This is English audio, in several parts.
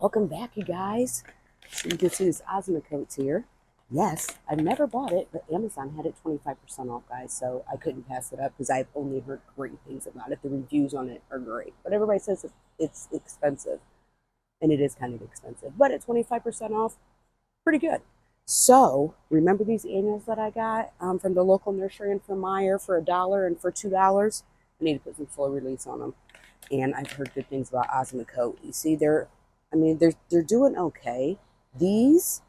Welcome back, you guys. So you can see this Osmocote's here. Yes, I've never bought it, but Amazon had it 25% off, guys, so I couldn't pass it up because I've only heard great things about it. The reviews on it are great, but everybody says it's expensive, and it is kind of expensive, but at 25% off, pretty good. So remember these annuals that I got from the local nursery and from Meyer for $1 and for $2? I need to put some slow release on them, and I've heard good things about Osmocote. You see, they're doing okay. This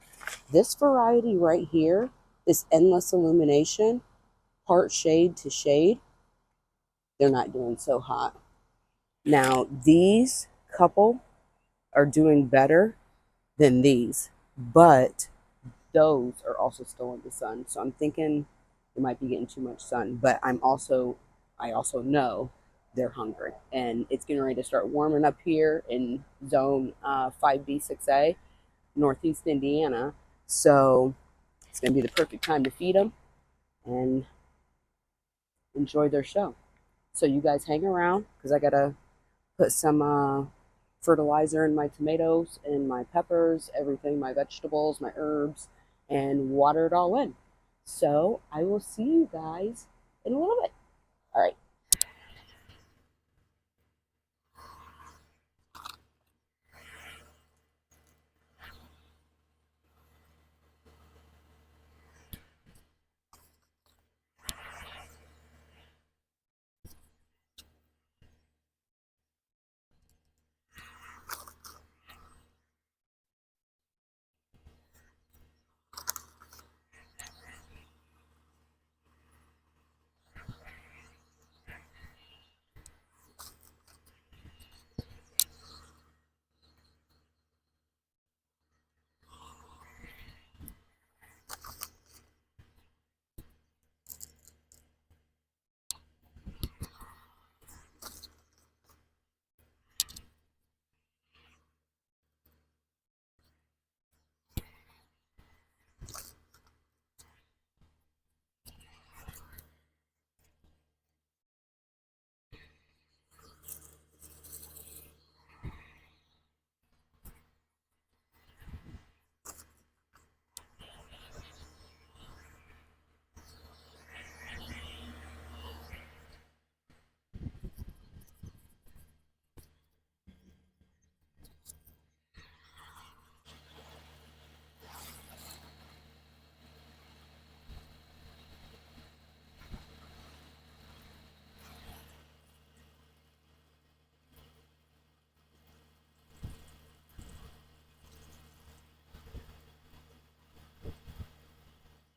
variety right here, this endless illumination, part shade to shade, they're not doing so hot. Now these couple are doing better than these, but those are also still in the sun. So I'm thinking they might be getting too much sun, but I also know they're hungry, and it's getting ready to start warming up here in zone 5B 6A, Northeast Indiana. So it's going to be the perfect time to feed them and enjoy their show. So you guys hang around because I got to put some fertilizer in my tomatoes and my peppers, everything, my vegetables, my herbs, and water it all in. So I will see you guys in a little bit. All right.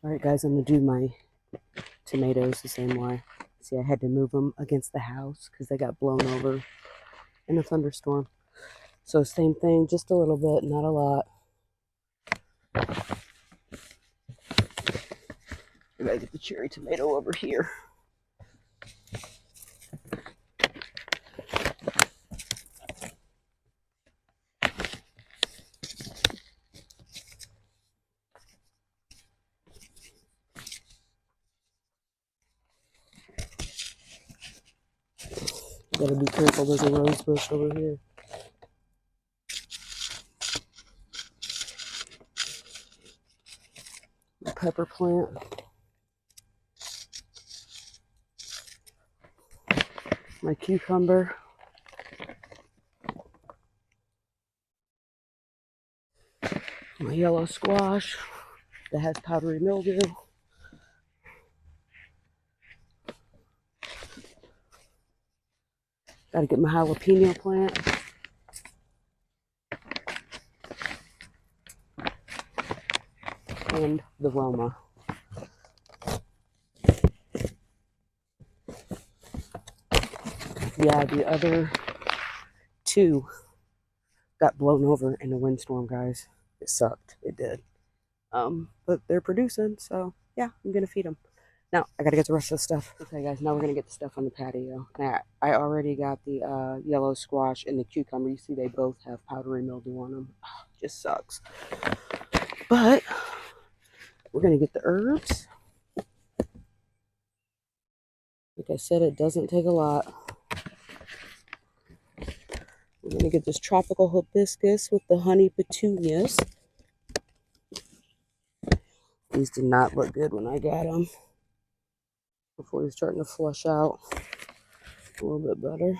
All right, guys, I'm going to do my tomatoes the same way. See, I had to move them against the house because they got blown over in a thunderstorm. So same thing, just a little bit, not a lot. I gotta get the cherry tomato over here. Gotta be careful, there's a rose bush over here. My pepper plant. My cucumber. My yellow squash that has powdery mildew. Gotta get my jalapeno plant. And the Roma. Yeah, the other two got blown over in a windstorm, guys. It sucked. It did. But they're producing, so yeah, I'm gonna feed them. Now I gotta get the rest of the stuff. Okay, guys. Now we're gonna get the stuff on the patio. Now I already got the yellow squash and the cucumber. You see, they both have powdery mildew on them. Just sucks. But we're gonna get the herbs. Like I said, it doesn't take a lot. We're going to get this tropical hibiscus with the honey petunias. These did not look good when I got them. Before they're starting to flush out a little bit better.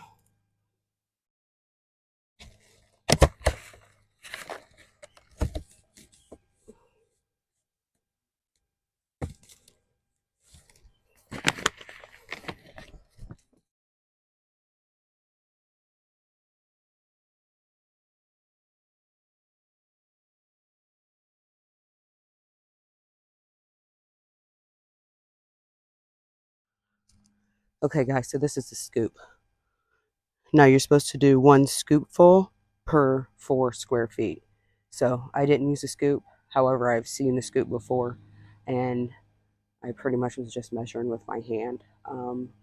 Okay, guys, so this is the scoop. Now you're supposed to do 1 scoopful per 4 square feet. So I didn't use a scoop. However, I've seen the scoop before, and I pretty much was just measuring with my hand.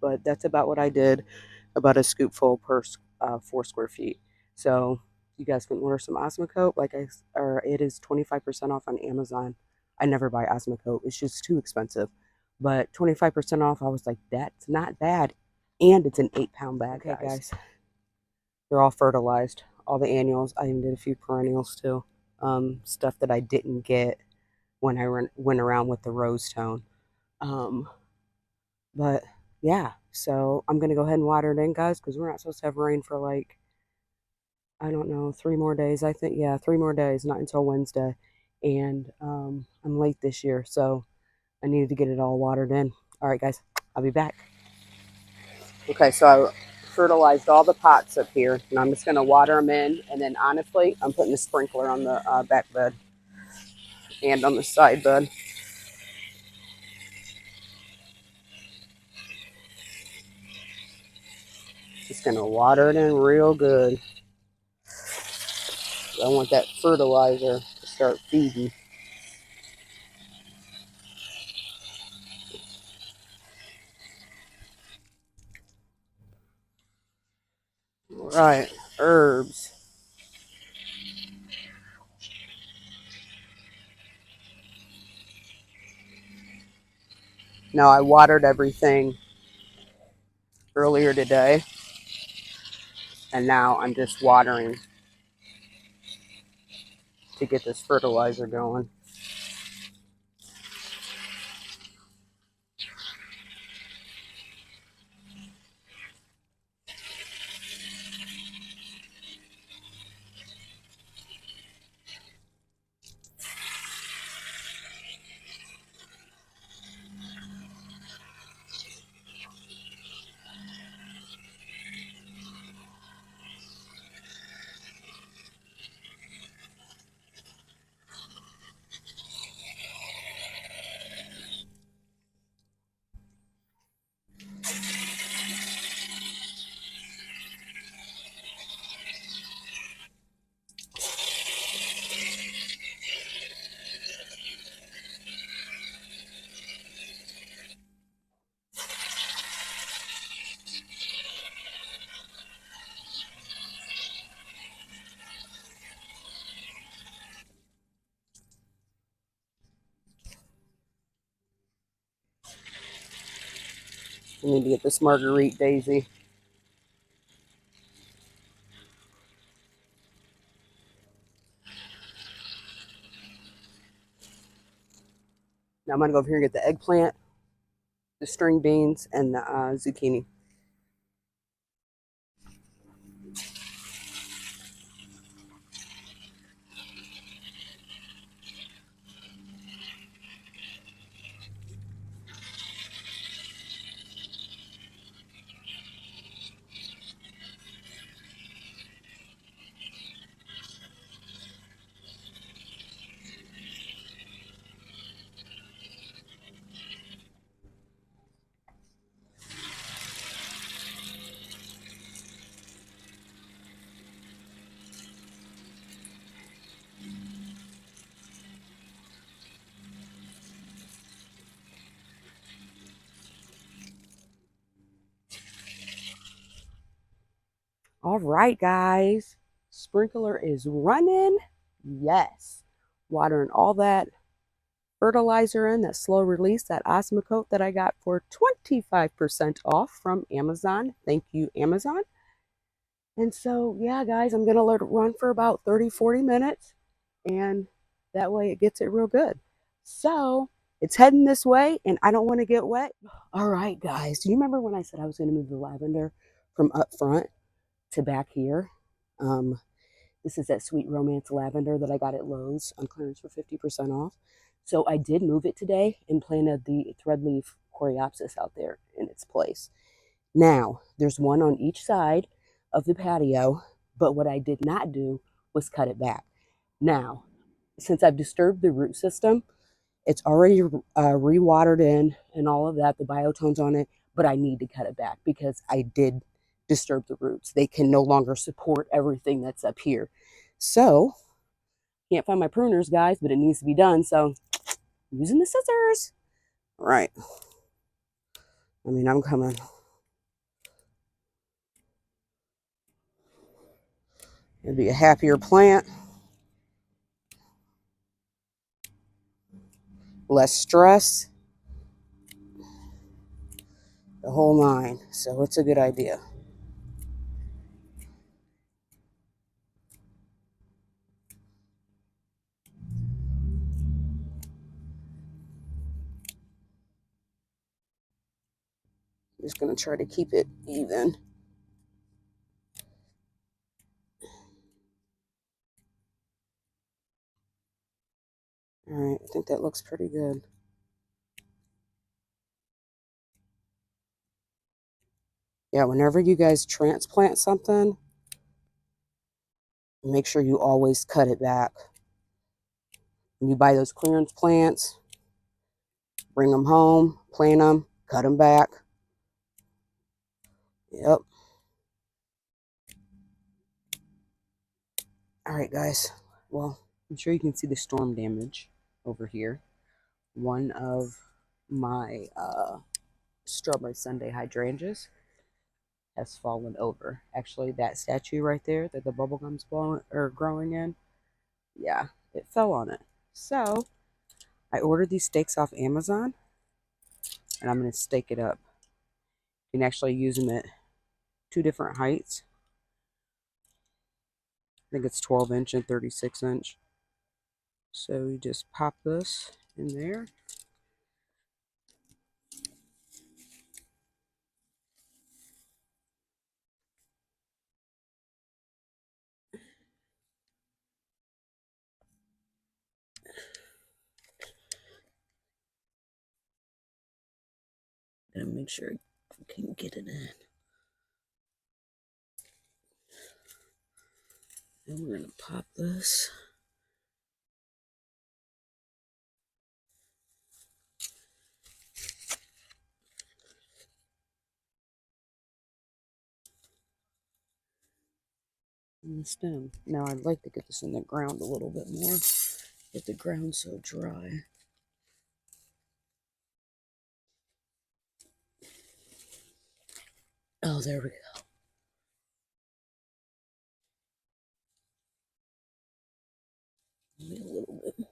But that's about what I did, about a scoopful per 4 square feet. So you guys can order some Osmocote. Or it is 25% off on Amazon. I never buy Osmocote. It's just too expensive. But 25% off, I was like, that's not bad. And it's an 8-pound bag, okay, guys. They're all fertilized, all the annuals. I even did a few perennials too. Stuff that I didn't get when I went around with the rose tone. But yeah, so I'm going to go ahead and water it in, guys, because we're not supposed to have rain for like, I don't know, 3 more days. I think, yeah, 3 more days, not until Wednesday. And I'm late this year, so I needed to get it all watered in. All right, guys, I'll be back. Okay, so I fertilized all the pots up here, and I'm just going to water them in. And then, honestly, I'm putting a sprinkler on the back bed and on the side bed. Just going to water it in real good. I want that fertilizer to start feeding. All right, herbs. Now, I watered everything earlier today, and now I'm just watering to get this fertilizer going. I need to get this Marguerite daisy. Now I'm going to go over here and get the eggplant, the string beans, and the zucchini. All right, guys. Sprinkler is running. Yes. Watering all that fertilizer in, that slow release, that Osmocote that I got for 25% off from Amazon. Thank you, Amazon. And so, yeah, guys, I'm going to let it run for about 30, 40 minutes. And that way it gets it real good. So it's heading this way and I don't want to get wet. All right, guys. Do you remember when I said I was going to move the lavender from up front to back here? Um, this is that Sweet Romance lavender that I got at Lowe's on clearance for 50% off. So I did move it today and planted the threadleaf coreopsis out there in its place. Now, there's one on each side of the patio, but what I did not do was cut it back. Now, since I've disturbed the root system, it's already re-watered in and all of that, the biotones on it, but I need to cut it back because I did disturb the roots. They can no longer support everything that's up here. So, can't find my pruners, guys, but it needs to be done. So, I'm using the scissors. All right. I mean, I'm coming. It'll be a happier plant, less stress, the whole nine. So, it's a good idea. I'm just going to try to keep it even. All right, I think that looks pretty good. Yeah, whenever you guys transplant something, make sure you always cut it back. When you buy those clearance plants, bring them home, plant them, cut them back. Yep. All right, guys. Well, I'm sure you can see the storm damage over here. One of my strawberry Sunday hydrangeas has fallen over. Actually, that statue right there that the bubblegum's blowing or growing in, yeah, it fell on it. So I ordered these stakes off Amazon, and I'm going to stake it up. You can actually use them at two different heights. I think it's 12-inch and 36-inch. So you just pop this in there. And make sure I can get it in. And we're going to pop this. In the stem. Now I'd like to get this in the ground a little bit more, but the ground's so dry. Oh, there we go. Maybe a little bit more.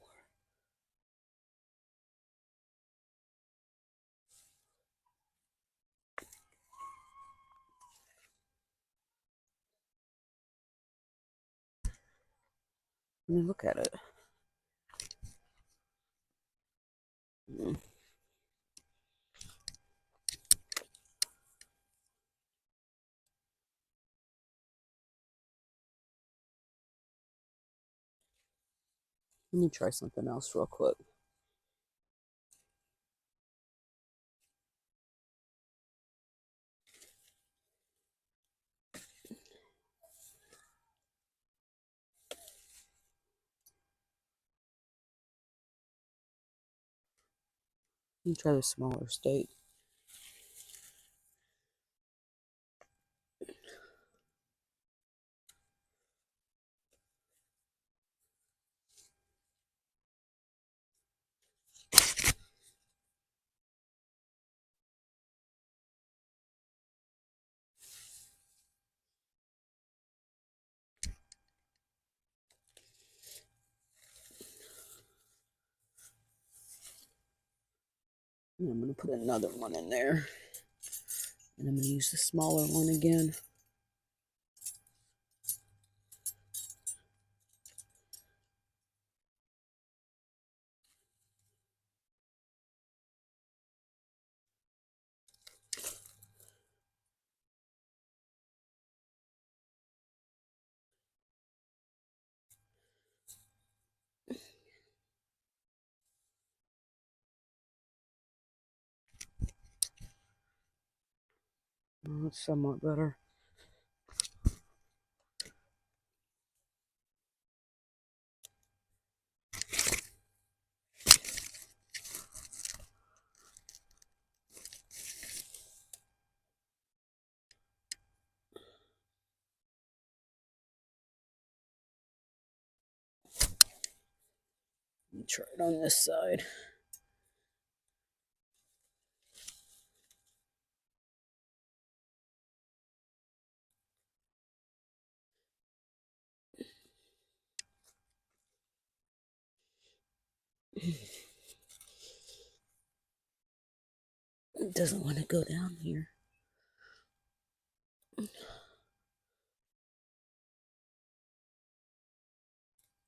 I mean, look at it. Let me try something else real quick. Let me try the smaller stake. And I'm going to put another one in there. And I'm going to use the smaller one again. Oh, it's somewhat better. Let me try it on this side. It doesn't want to go down here.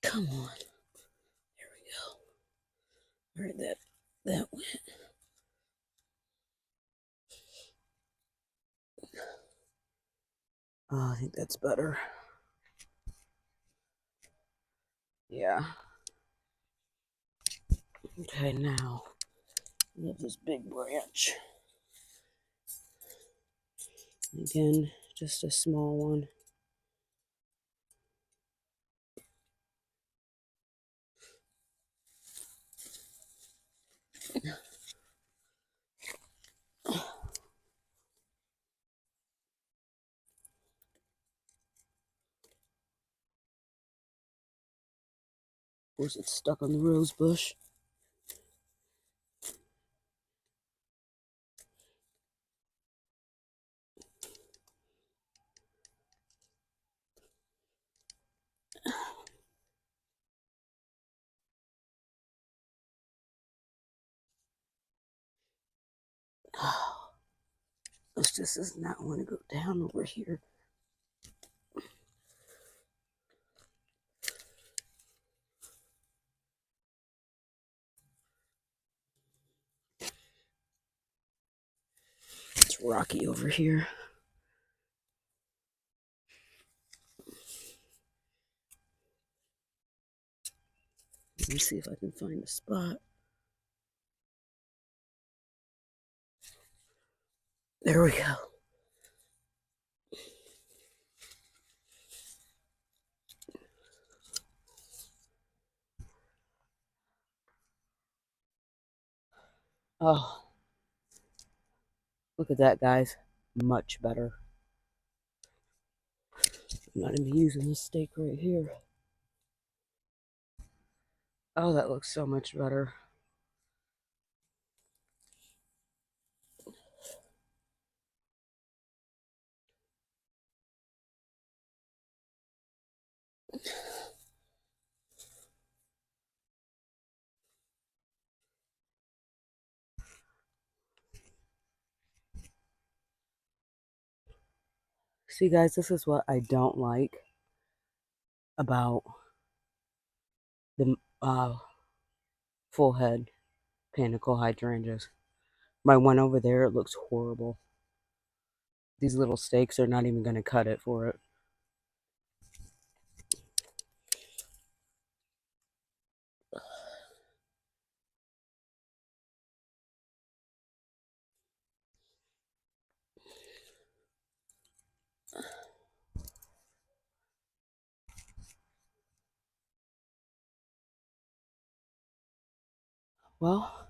Come on. There we go. Where did that went? Oh, I think that's better. Yeah. Okay, now we have this big branch. Again, just a small one. Of course, it's stuck on the rose bush. Oh, this just does not want to go down over here. It's rocky over here. Let me see if I can find a spot. There we go. Oh, look at that, guys. Much better. I'm not even using this stake right here. Oh, that looks so much better. See, guys, this is what I don't like about the full head panicle hydrangeas. My one over there, it looks horrible. These little stakes are not even going to cut it for it. Well, I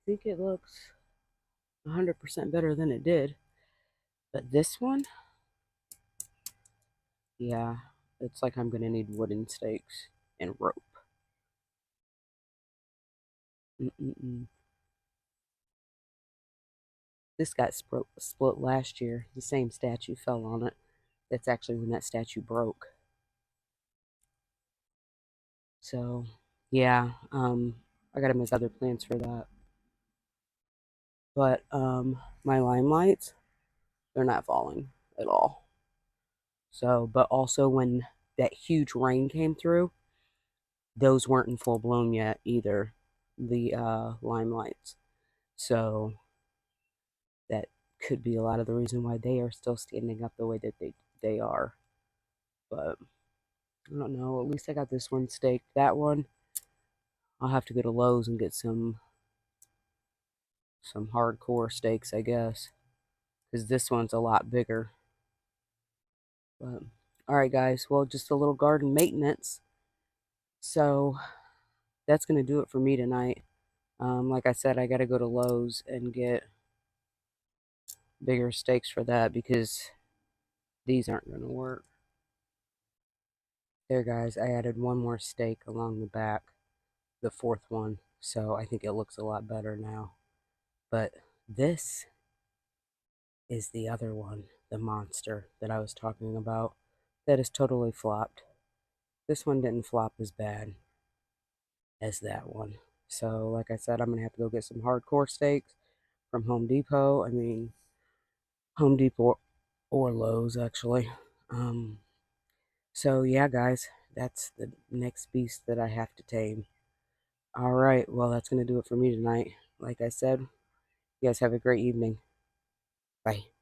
think it looks 100% better than it did. But this one, yeah, it's like I'm going to need wooden stakes and rope. Mm-mm-mm. This got split last year. The same statue fell on it. That's actually when that statue broke. So, yeah, I got to make other plans for that. But my limelights, they're not falling at all. So, but also when that huge rain came through, those weren't in full bloom yet either, the limelights. So that could be a lot of the reason why they are still standing up the way that they are. But I don't know. At least I got this one staked. That one, I'll have to go to Lowe's and get some hardcore stakes, I guess. because this one's a lot bigger. But all right, guys. Well, just a little garden maintenance. So that's gonna do it for me tonight. Like I said, I gotta go to Lowe's and get bigger stakes for that because these aren't gonna work. There, guys. I added one more stake along the back, the fourth one. So I think it looks a lot better now. But this is the other one, the monster that I was talking about, that is totally flopped. This one didn't flop as bad as that one. So, like I said, I'm going to have to go get some hardcore steaks from Home Depot. I mean, Home Depot or Lowe's, actually. Um, so, yeah, guys, that's the next beast that I have to tame. All right, well, that's going to do it for me tonight. Like I said, you guys have a great evening. Bye.